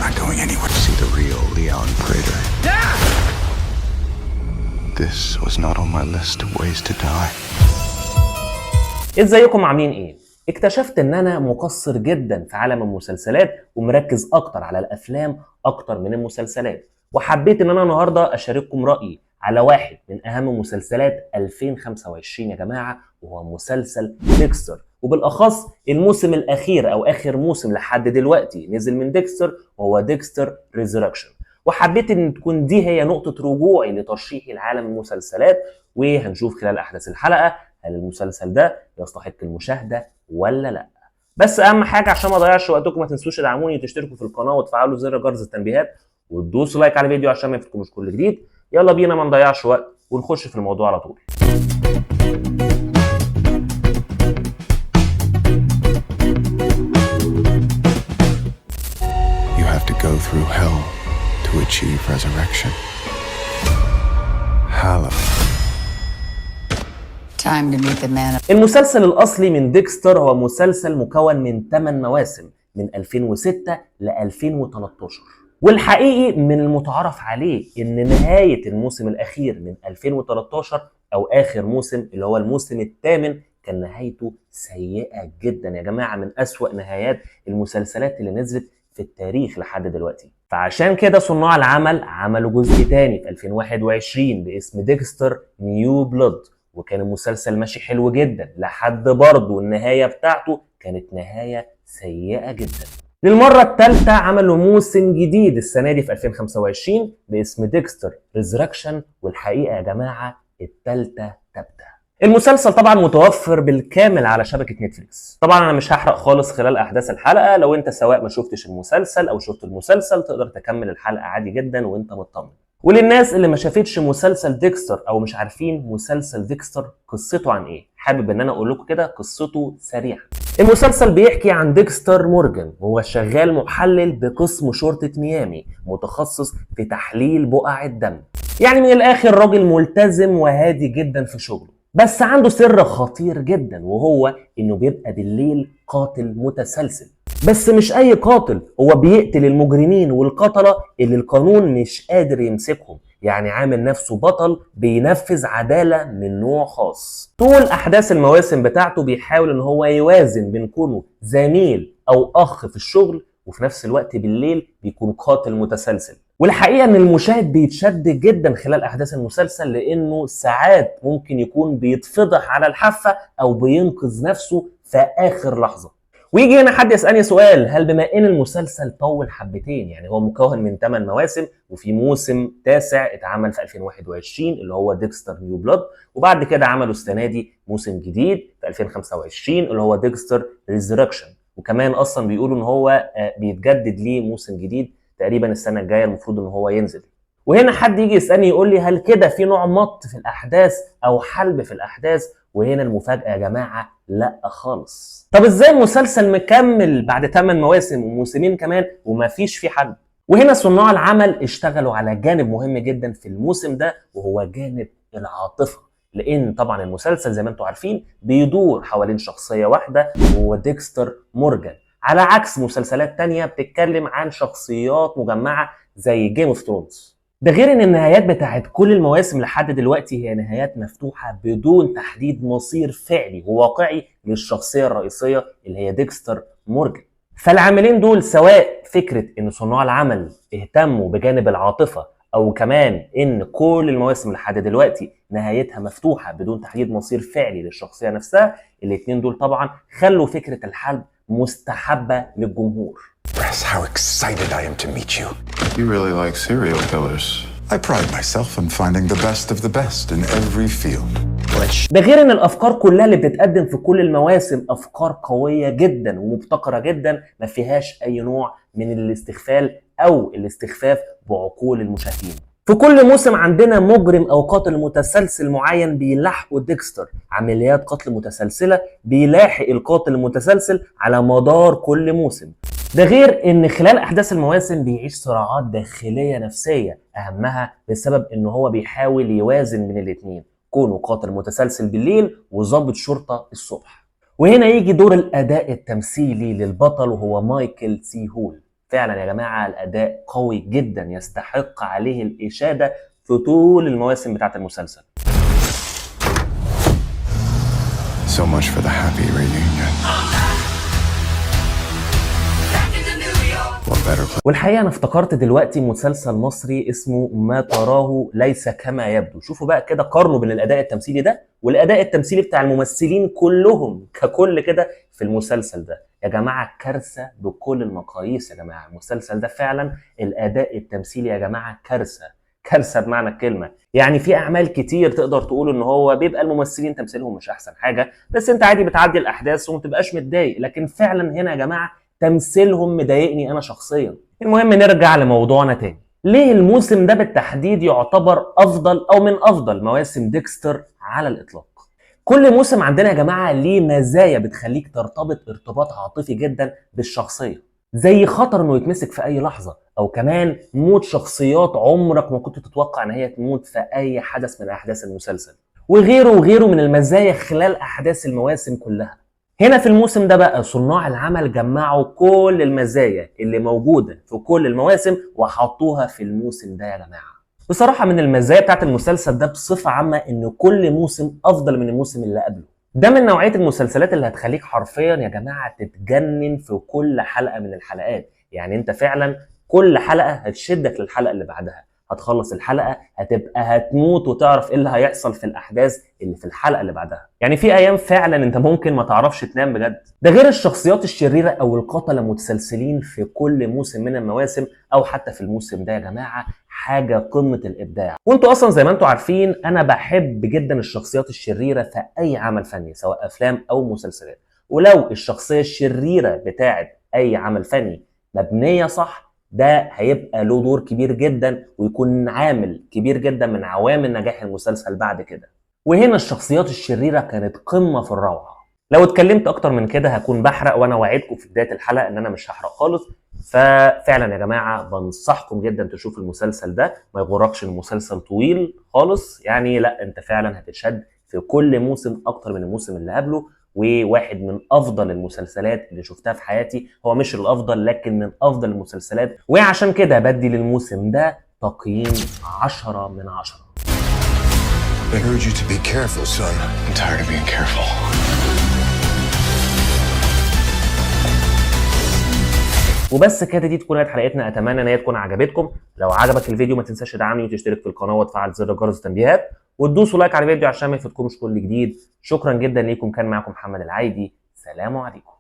not going anywhere. See the real Leon Prater. Yeah! This was not on my list of ways to die. ازيكم عاملين ايه؟ اكتشفت ان انا مقصر جدا في عالم المسلسلات ومركز اكتر على الافلام اكتر من المسلسلات، وحبيت ان انا النهارده اشارككم رايي على واحد من اهم مسلسلات 2025 يا جماعه، وهو مسلسل ديكستر، وبالاخص الموسم الاخير او اخر موسم لحد دلوقتي نزل من ديكستر، وهو ديكستر ريزركشن. وحبيت ان تكون دي هي نقطه رجوعي لترشيحي لعالم المسلسلات، وهنشوف خلال احداث الحلقه هل المسلسل ده يستحق المشاهده ولا لا. بس اهم حاجه عشان ما اضيعش وقتكم، ما تنسوش تدعموني وتشتركوا في القناه وتفعلوا زر جرس التنبيهات وتدوسوا لايك على الفيديو عشان ما يفوتكمش كل جديد. يلا بينا ما نضيعش وقت ونخش في الموضوع على طول. You have to go through hell to achieve resurrection. Hallow. Time to meet the man. المسلسل الأصلي من ديكستر هو مسلسل مكون من 8 مواسم من 2006 ل 2013، والحقيقي من المتعارف عليه إن نهاية الموسم الأخير من 2013 أو آخر موسم اللي هو الموسم الثامن كان نهايته سيئة جدا يا جماعة، من أسوأ نهايات المسلسلات اللي نزلت في التاريخ لحد دلوقتي. فعشان كده صناع العمل عملوا جزء تاني في 2021 باسم ديكستر نيو بلود، وكان المسلسل ماشي حلو جدا لحد برضه النهاية بتاعته كانت نهاية سيئة جدا. للمرة الثالثة عملوا موسم جديد السنة دي في 2025 باسم ديكستر ريزركشن، والحقيقة يا جماعة الثالثة تبدأ. المسلسل طبعا متوفر بالكامل على شبكة نتفليكس. طبعا انا مش هحرق خالص خلال احداث الحلقة، لو انت سواء ما شفتش المسلسل او شفت المسلسل تقدر تكمل الحلقة عادي جدا وانت مطمن. وللناس اللي ما شافتش مسلسل ديكستر او مش عارفين مسلسل ديكستر قصته عن ايه، حابب ان انا اقول لكم كده قصته سريعا. المسلسل بيحكي عن ديكستر مورجان، وهو شغال محلل بقسم شرطة ميامي متخصص في تحليل بقع الدم. يعني من الاخر راجل ملتزم وهادي جدا في شغله، بس عنده سر خطير جدا، وهو انه بيبقى بالليل قاتل متسلسل. بس مش اي قاتل، هو بيقتل المجرمين والقتلة اللي القانون مش قادر يمسكهم، يعني عامل نفسه بطل بينفذ عدالة من نوع خاص. طول احداث المواسم بتاعته بيحاول ان هو يوازن بين كونه زميل او اخ في الشغل، وفي نفس الوقت بالليل بيكون قاتل متسلسل. والحقيقة ان المشاهد بيتشد جدا خلال احداث المسلسل، لانه ساعات ممكن يكون بيتفضح على الحافة او بينقذ نفسه في اخر لحظة. ويجي هنا حد يسألني سؤال، هل بما ان المسلسل طول حبتين، يعني هو مكون من 8 مواسم وفي موسم تاسع اتعمل في 2021 اللي هو ديكستر نيو بلود، وبعد كده عملوا السنة دي موسم جديد في 2025 اللي هو ديكستر ريزركشن، وكمان اصلا بيقولوا ان هو بيتجدد ليه موسم جديد تقريبا السنة الجاية المفروض ان هو ينزل. وهنا حد يجي يسألني يقول لي هل كده في نوع مط في الأحداث أو حلب في الأحداث؟ وهنا المفاجأة يا جماعة لا خالص. طب ازاي مسلسل مكمل بعد 8 مواسم وموسمين كمان ومفيش فيه حد؟ وهنا صناع العمل اشتغلوا على جانب مهم جدا في الموسم ده، وهو جانب العاطفة. لأن طبعا المسلسل زي ما انتم عارفين بيدور حوالين شخصية واحدة وهو ديكستر مورجان، على عكس مسلسلات تانية بتتكلم عن شخصيات مجمعة زي جيم اوف ثرونز. ده غير ان النهايات بتاعت كل المواسم لحد دلوقتي هي نهايات مفتوحة بدون تحديد مصير فعلي وواقعي للشخصية الرئيسية اللي هي ديكستر مورجان. فالعاملين دول سواء فكرة ان صناع العمل اهتموا بجانب العاطفة، او كمان ان كل المواسم لحد دلوقتي نهايتها مفتوحة بدون تحديد مصير فعلي للشخصية نفسها، الاتنين دول طبعا خلوا فكرة الحلب مستحبة للجمهور. Express how excited I am to meet you. You really like serial killers. I pride myself on finding the best of the best in every field. ده غير ان الافكار كلها اللي بتتقدم في كل المواسم افكار قوية جدا ومبتكرة جدا، ما فيهاش اي نوع من الاستغفال او الاستخفاف بعقول المشاهدين. في كل موسم عندنا مجرم او قاتل متسلسل معين بيلاحقوا ديكستر، عمليات قتل متسلسلة بيلاحق القاتل المتسلسل على مدار كل موسم. ده غير ان خلال احداث المواسم بيعيش صراعات داخلية نفسية، اهمها بسبب ان هو بيحاول يوازن بين الاتنين، كونه قاتل متسلسل بالليل وضابط شرطة الصبح. وهنا يجي دور الاداء التمثيلي للبطل وهو مايكل سي هول. فعلا يا جماعة الأداء قوي جدا يستحق عليه الإشادة في طول المواسم بتاعة المسلسل. So much for the happy reunion. What better place? والحقيقة أنا افتكرت دلوقتي مسلسل مصري اسمه ما تراه ليس كما يبدو. شوفوا بقى كده، قارنوا بين الأداء التمثيلي ده والأداء التمثيلي بتاع الممثلين كلهم ككل كده في المسلسل ده. يا جماعة كارثة بكل المقاييس يا جماعة. المسلسل ده فعلا الأداء التمثيلي يا جماعة كارثة، كارثة بمعنى الكلمة. يعني في أعمال كتير تقدر تقول إن هو بيبقى الممثلين تمثيلهم مش أحسن حاجة، بس أنت عادي بتعدي الأحداث وما تبقاش متضايق. لكن فعلا هنا يا جماعة تمثيلهم مضايقني أنا شخصيا. المهم نرجع لموضوعنا تاني. ليه الموسم ده بالتحديد يعتبر أفضل أو من أفضل مواسم ديكستر على الإطلاق؟ كل موسم عندنا يا جماعة ليه مزايا بتخليك ترتبط ارتباط عاطفي جدا بالشخصية، زي خطر انه يتمسك في اي لحظة، او كمان موت شخصيات عمرك ما كنت تتوقع ان هي تموت في اي حدث من احداث المسلسل، وغيره من المزايا خلال احداث المواسم كلها. هنا في الموسم ده بقى صناع العمل جمعوا كل المزايا اللي موجودة في كل المواسم وحطوها في الموسم ده يا جماعة. بصراحة من المزايا بتاعت المسلسل ده بصفة عامة ان كل موسم افضل من الموسم اللي قبله. ده من نوعية المسلسلات اللي هتخليك حرفيا يا جماعة تتجنن في كل حلقة من الحلقات. يعني انت فعلا كل حلقة هتشدك للحلقة اللي بعدها، هتخلص الحلقة هتبقى هتموت وتعرف ايه اللي هيحصل في الاحداث اللي في الحلقة اللي بعدها. يعني في ايام فعلا انت ممكن ما تعرفش تنام بجد. ده غير الشخصيات الشريرة او القتلة متسلسلين في كل موسم من المواسم، او حتى في الموسم ده يا جماعة حاجة قمة الابداع. وانتوا اصلا زي ما انتوا عارفين انا بحب جدا الشخصيات الشريرة في اي عمل فني سواء افلام او مسلسلات. ولو الشخصية الشريرة بتاعت اي عمل فني مبنية صح، ده هيبقى له دور كبير جدا ويكون عامل كبير جدا من عوامل نجاح المسلسل بعد كده. وهنا الشخصيات الشريرة كانت قمة في الروعة. لو اتكلمت اكتر من كده هكون بحرق، وانا وعدكم في بداية الحلقة ان انا مش هحرق خالص. ففعلا يا جماعة بنصحكم جدا تشوف المسلسل ده. ما يغركش المسلسل طويل خالص، يعني لا انت فعلا هتتشد في كل موسم اكتر من الموسم اللي قبله. وواحد من افضل المسلسلات اللي شفتها في حياتي، هو مش الافضل لكن من افضل المسلسلات، وعشان كده بدي للموسم ده تقييم 10 من 10. I urge you to be careful, son. I'm tired of being careful. وبس كده دي تكون حلقتنا. اتمنى ان هي تكون عجبتكم. لو عجبك الفيديو ما تنساش تدعمني وتشترك في القناه وتفعل زر الجرس التنبيهات وتدوسوا لايك على الفيديو عشان ما يفوتكمش كل جديد. شكرا جدا ليكم. كان معكم محمد العايدي. سلام عليكم.